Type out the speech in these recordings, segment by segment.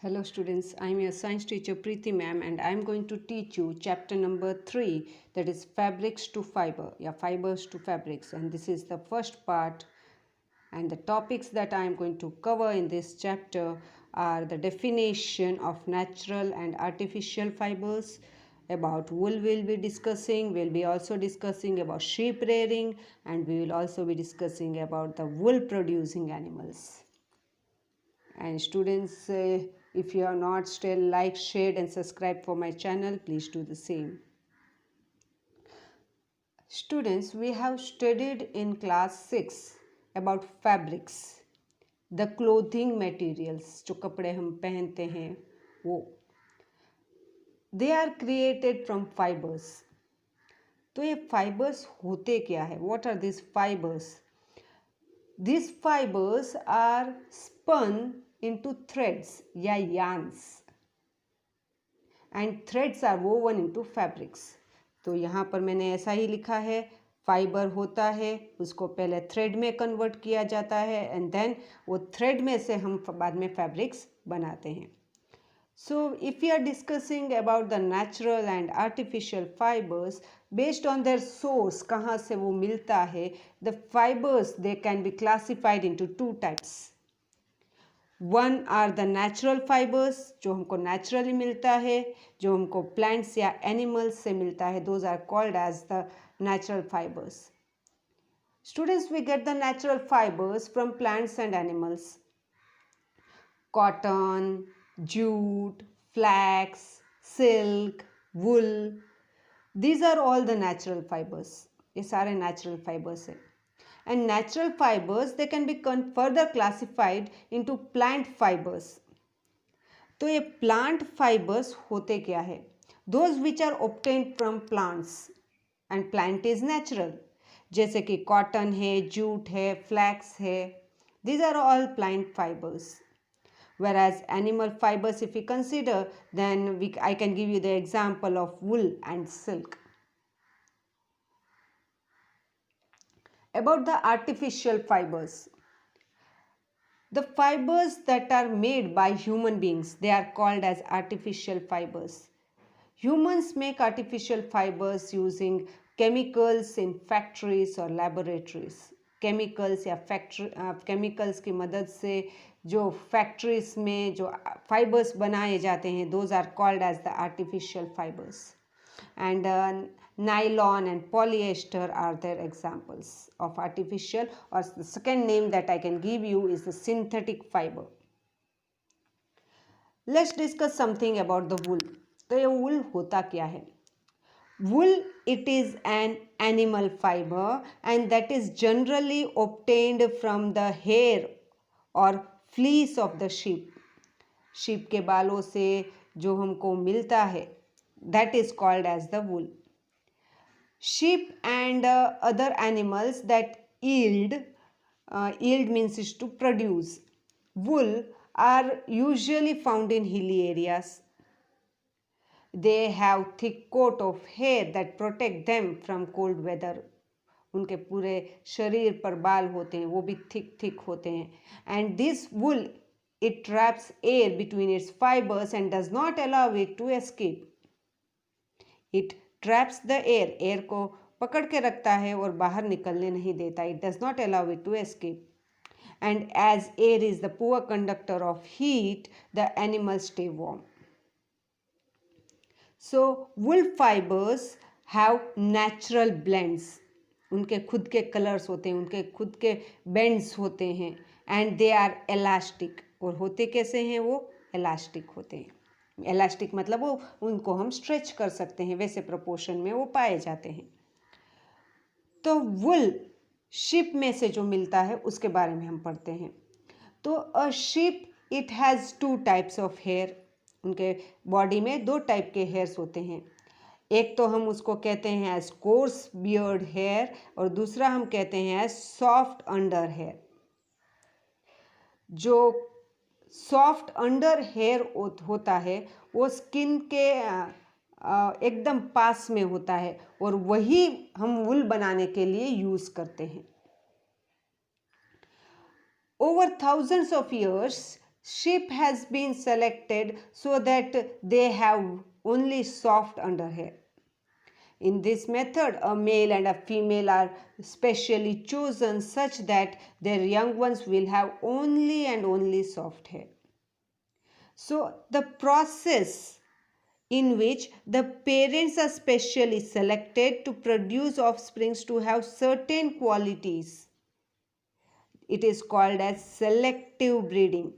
Hello students, I am your science teacher Preeti ma'am and I am going to teach you chapter number 3, that is fabrics to fiber, fibers to fabrics, and this is the first part. And the topics that I am going to cover in this chapter are the definition of natural and artificial fibers. About wool we'll be discussing. We'll be also discussing about sheep rearing, and we will also be discussing about the wool producing animals. And students, if you are not still, like, share and subscribe for my channel, please do the same. Students, we have studied in class 6 about fabrics, the clothing materials, जो कपड़े हम पहनते हैं वो, they are created from fibers. तो ये fibers होते क्या है? What are these fibers? These fibers are spun into threads या yarns, and threads are woven into fabrics. तो यहाँ पर मैंने ऐसा ही लिखा है, फाइबर होता है, उसको पहले थ्रेड में कन्वर्ट किया जाता है एंड देन वो थ्रेड में से हम बाद में फैब्रिक्स बनाते हैं. So if we are discussing about the natural and artificial fibers, based on their source, कहाँ से वो मिलता है, the fibers they can be classified into two types. One are the natural fibers, जो हमको naturally मिलता है, जो हमको plants या animals से मिलता है, those are called as the natural fibers. Students, we get the natural fibers from plants and animals. Cotton, jute, flax, silk, wool, these are all the natural fibers. ये सारे natural fibers हैं. And natural fibers, they can be further classified into plant fibers. तो ये plant fibers होते क्या है? Those which are obtained from plants, and plant is natural. जैसे कि cotton है, jute है, flax है, these are all plant fibers. Whereas animal fibers, if we consider, then I can give you the example of wool and silk. About the artificial fibers, the fibers that are made by human beings, they are called as artificial fibers. Humans make artificial fibers using chemicals in factories or laboratories. Chemicals या chemicals की मदद से जो factories में जो fibers बनाए जाते हैं, those are called as the artificial fibers. And nylon and polyester are their examples of artificial, or the second name that I can give you is the synthetic fiber. Let's discuss something about the wool. तो ये wool होता क्या है? Wool, it is an animal fiber and that is generally obtained from the hair or fleece of the sheep. sheep के बालों से जो हमको मिलता है, that is called as the wool. Sheep and other animals that yield means is to produce wool, are usually found in hilly areas. They have thick coat of hair that protect them from cold weather. उनके पूरे शरीर पर बाल होते हैं, वो भी thick होते हैं. And this wool, it traps air between its fibers and does not allow it to escape. It traps the air, air को पकड़ के रखता है और बाहर निकलने नहीं देता. It does not allow it to escape. And as air is the poor conductor of heat, the animals stay warm. So wool fibers have natural blends. उनके खुद के कलर्स होते हैं, उनके खुद के बेंड्स होते हैं, and they are elastic. और होते कैसे हैं? वो elastic होते हैं. इलास्टिक मतलब वो उनको हम स्ट्रेच कर सकते हैं, वैसे प्रोपोर्शन में वो पाए जाते हैं. तो वुल शीप में से जो मिलता है उसके बारे में हम पढ़ते हैं. तो a sheep it has two types of hair. उनके बॉडी में दो टाइप के हेयर्स होते हैं. एक तो हम उसको कहते हैं एज कोर्स बियर्ड हेयर और दूसरा हम कहते हैं एज सॉफ्ट अंडर हेयर. जो सॉफ्ट अंडर हेयर होता है वो स्किन के एकदम पास में होता है और वही हम वुल बनाने के लिए यूज़ करते हैं. Over thousands of years, Sheep has been selected so that they have only soft underhair. In this method, a male and a female are specially chosen such that their young ones will have only and only soft hair. So, the process in which the parents are specially selected to produce offsprings to have certain qualities, it is called as selective breeding.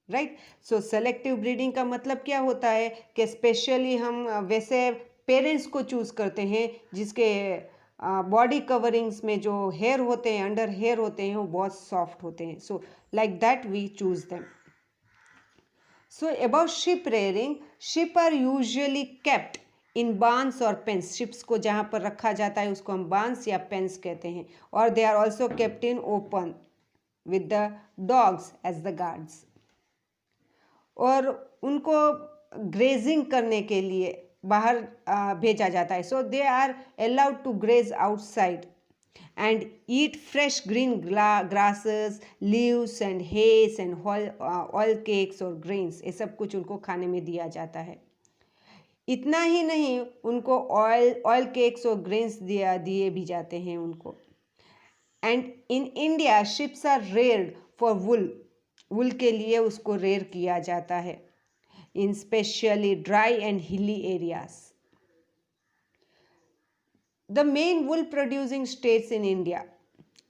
Right so selective breeding का मतलब क्या होता है कि specially हम वैसे parents को choose करते हैं जिसके बॉडी कवरिंग्स में जो हेयर होते हैं, अंडर हेयर होते हैं, वो बहुत सॉफ्ट होते हैं. So like that we choose them. So about sheep rearing, sheep are usually kept in barns और पेंस. शिप्स को जहाँ पर रखा जाता है उसको हम बांस या पेंस कहते हैं. और they are also kept in open with the dogs as the guards. और उनको ग्रेजिंग करने के लिए बाहर भेजा जाता है. So they are allowed to graze outside and eat fresh green grasses, leaves and hays and oil cakes और grains. ये सब कुछ उनको खाने में दिया जाता है. इतना ही नहीं, उनको ऑयल केक्स और ग्रेन्स दिए भी जाते हैं उनको. And in India sheep are reared for wool के लिए उसको रेयर किया जाता है in specially dry and hilly areas. The main wool producing states in India,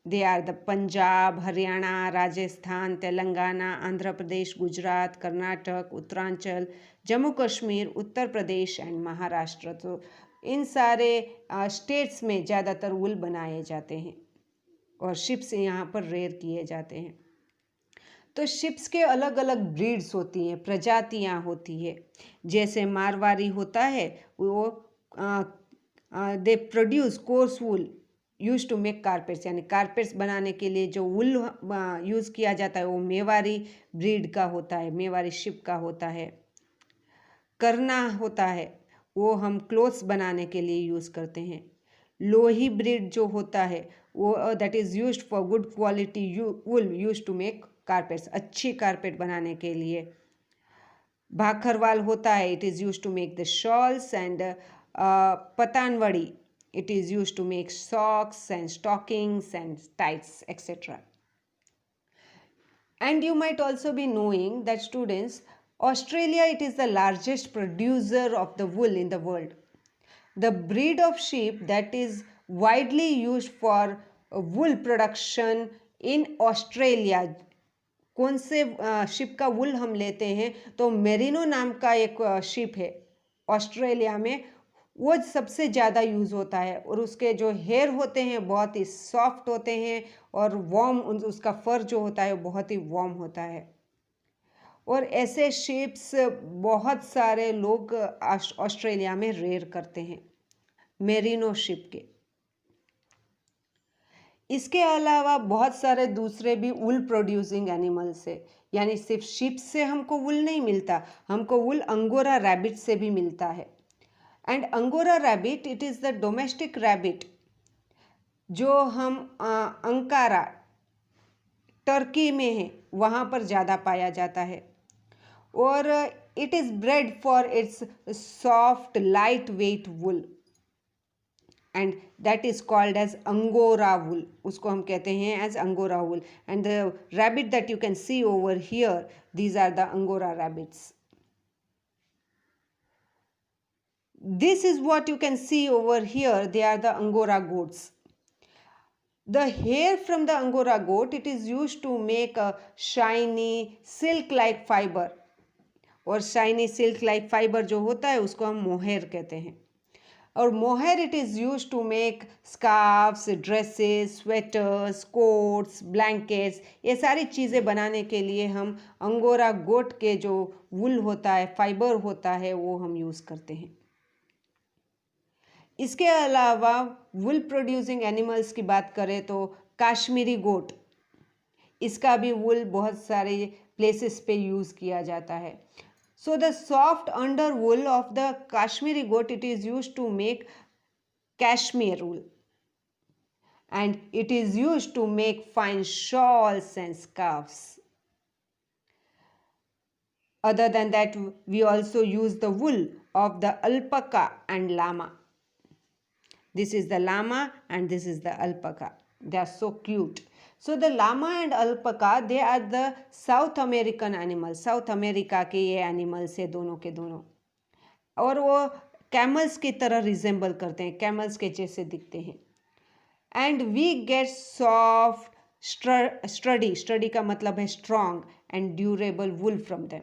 they are the Punjab, Haryana, Rajasthan, Telangana, Andhra Pradesh, Gujarat, Karnataka, Uttaranchal, Jammu Kashmir, Uttar Pradesh and Maharashtra. तो इन सारे states में ज़्यादातर वुल बनाए जाते हैं और ships यहाँ पर रेयर किए जाते हैं. तो शिप्स के अलग अलग ब्रीड्स होती हैं, प्रजातियाँ होती है. जैसे मारवाड़ी होता है, वो they produce coarse wool use to make carpets. यानी कारपेट्स बनाने के लिए जो वुल यूज़ किया जाता है वो मेवाड़ी ब्रीड का होता है, मेवाड़ी शिप का होता है. करना होता है वो हम क्लोथ्स बनाने के लिए यूज़ करते हैं. लोही ब्रीड जो होता है वो that is used for good quality wool use to make carpets, अच्छी कारपेट बनाने के लिए. भाखरवाल होता है, it is use to make the shawls. And Patanwadi, it is used to make socks and stockings and tights, etc. And you might also be knowing that students, Australia, it is the largest producer of the wool in the world. The breed of sheep that is widely used for wool production in Australia, कौन से ship का वुल हम लेते हैं तो merino नाम का एक शिप है ऑस्ट्रेलिया में, वो सबसे ज़्यादा यूज़ होता है. और उसके जो हेयर होते हैं बहुत ही सॉफ्ट होते हैं और वार्म, उसका फर जो होता है वो बहुत ही वार्म होता है. और ऐसे शिप्स बहुत सारे लोग ऑस्ट्रेलिया में रेयर करते हैं, मेरिनो शिप के. इसके अलावा बहुत सारे दूसरे भी वुल प्रोड्यूसिंग एनिमल्स है. यानी सिर्फ शिप से हमको वुल नहीं मिलता, हमको वुल अंगोरा रैबिट से भी मिलता है. And angora rabbit, it is the domestic rabbit जो हम अंकारा टर्की में है वहाँ पर ज़्यादा पाया जाता है. और it is bred for its soft lightweight wool and that is called as angora wool. उसको हम कहते हैं as angora wool. And the rabbit that you can see over here, these are the angora rabbits. This is what you can see over here, they are the angora goats. The hair from the angora goat, it is used to make a shiny silk like fiber. और shiny silk like fiber जो होता है उसको हम mohair कहते हैं. और mohair it is use to make scarves, dresses, sweaters, coats, blankets. ये सारी चीज़ें बनाने के लिए हम अंगोरा गोट के जो वुल होता है, फाइबर होता है, वो हम यूज़ करते हैं. इसके अलावा वुल प्रोड्यूसिंग एनिमल्स की बात करें तो काश्मीरी गोट, इसका भी वुल बहुत सारे प्लेसेस पे यूज़ किया जाता है. So the soft under wool of the Kashmiri goat, it is used to make cashmere wool, and it is used to make fine shawls and scarves. Other than that, we also use the wool of the alpaca and llama. This is the llama and this is the alpaca. They are so cute. So the llama and alpaca, they are the South American animals. South America के ये animals है दोनों के दोनों, और वो camels की तरह रिजेंबल करते हैं, camels के जैसे दिखते हैं. And we get soft, sturdy का मतलब है strong and durable wool from them.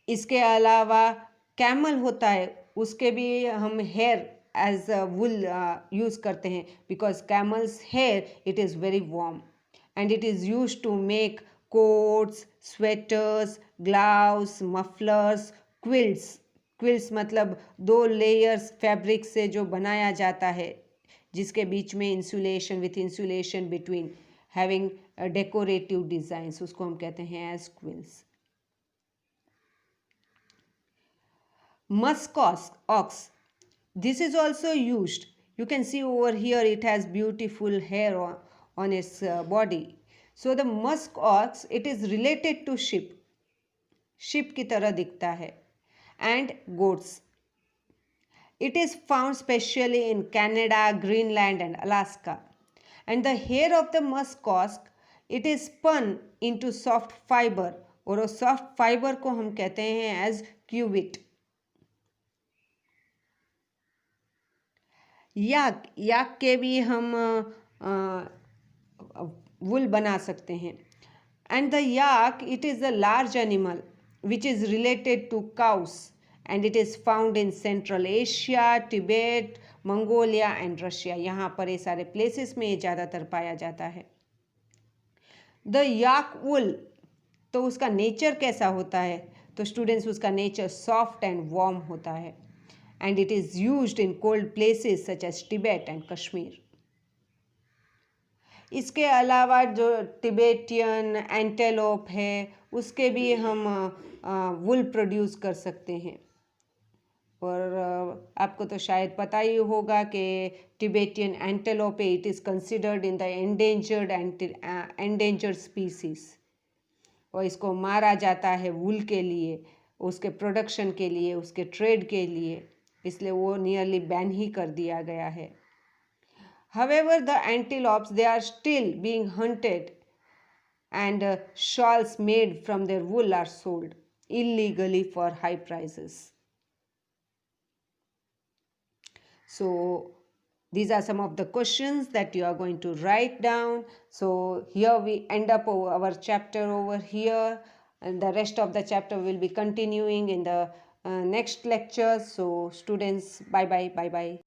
इसके अलावा कैमल होता है, उसके भी हम हेयर एज वुल यूज़ करते हैं, because camel's hair it is very warm and it is use to make coats, sweaters, gloves, mufflers, quilts मतलब 2 लेयर्स फैब्रिक से जो बनाया जाता है, जिसके बीच में insulation with insulation between having decorative designs, उसको हम कहते हैं as quills. Musk ox, this is also used. You can see over here it has beautiful hair on its body. So the musk ox, it is related to sheep की तरह दिखता है, and goats. It is found specially in Canada, Greenland and Alaska. And the hair of the musk ox, it is spun into soft fiber, और वो soft fiber को हम कहते हैं as cuvit. याक के भी हम वुल बना सकते हैं. And the yak, it is a large animal which is related to cows and it is found in central Asia, Tibet, Mongolia and Russia. यहाँ पर ये सारे प्लेसेस में ये ज़्यादातर पाया जाता है. द याक वुल, तो उसका नेचर कैसा होता है? तो स्टूडेंट्स, उसका नेचर सॉफ्ट एंड वार्म होता है, and it is used in cold places such as Tibet and Kashmir. इसके अलावा जो टिबेटियन एंटेलोप है, उसके भी हम वुल प्रोड्यूस कर सकते हैं. और आपको तो शायद पता ही होगा कि Tibetan antelope, it is considered in the endangered species, और इसको मारा जाता है वुल के लिए, उसके प्रोडक्शन के लिए, उसके ट्रेड के लिए, इसलिए वो नियरली बैन ही कर दिया गया है. However, the antelopes, they are still being hunted and shawls made from their wool are sold illegally for high prices. So these are some of the questions that you are going to write down. So here we end up our chapter over here, and the rest of the chapter will be continuing in the next lecture. So students, bye bye.